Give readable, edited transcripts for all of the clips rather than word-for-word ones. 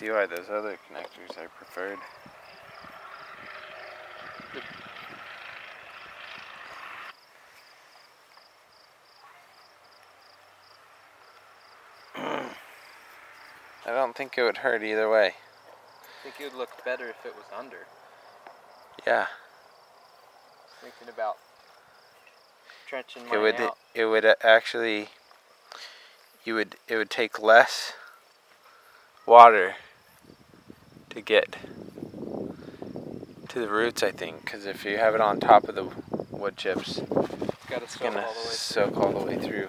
see why those other connectors are preferred. I don't think it would hurt either way. I think it would look better if it was under. Yeah. Thinking about trenching mine out. It would actually. It would take less water to get to the roots, I think, because if you have it on top of the wood chips, it's gonna soak all the way through.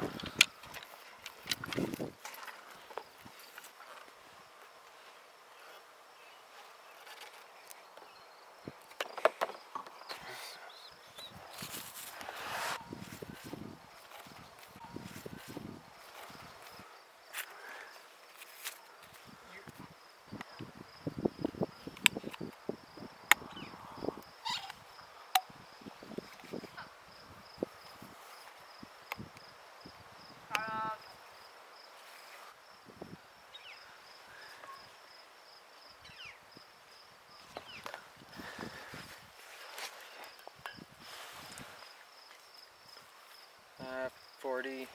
Uh, 40.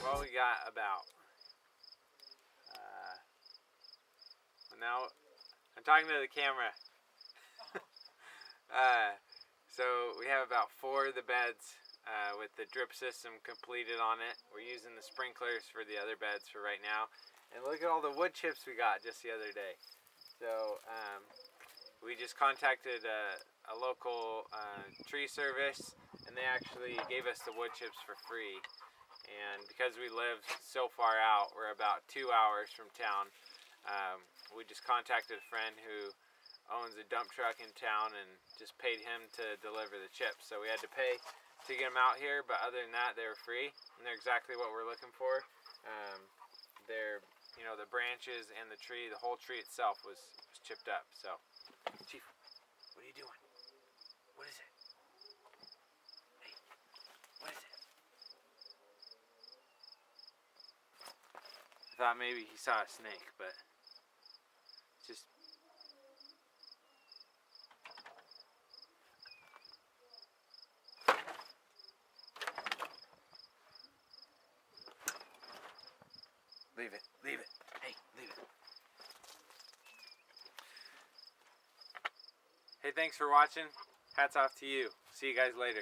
Well, we got about. Now, I'm talking to the camera. So we have about 4 of the beds with the drip system completed on it. We're using the sprinklers for the other beds for right now. And look at all the wood chips we got just the other day. So we just contacted a local tree service, and they actually gave us the wood chips for free. And because we live so far out, we're about 2 hours from town, we just contacted a friend who owns a dump truck in town and just paid him to deliver the chips. So we had to pay to get them out here, but other than that, they were free, and they're exactly what we're looking for. They're, the branches and the tree, the whole tree itself was chipped up. So, Chief, what are you doing? What is it? Hey, what is it? I thought maybe he saw a snake, but just. Leave it. Hey, leave it. Hey, thanks for watching. Hats off to you. See you guys later.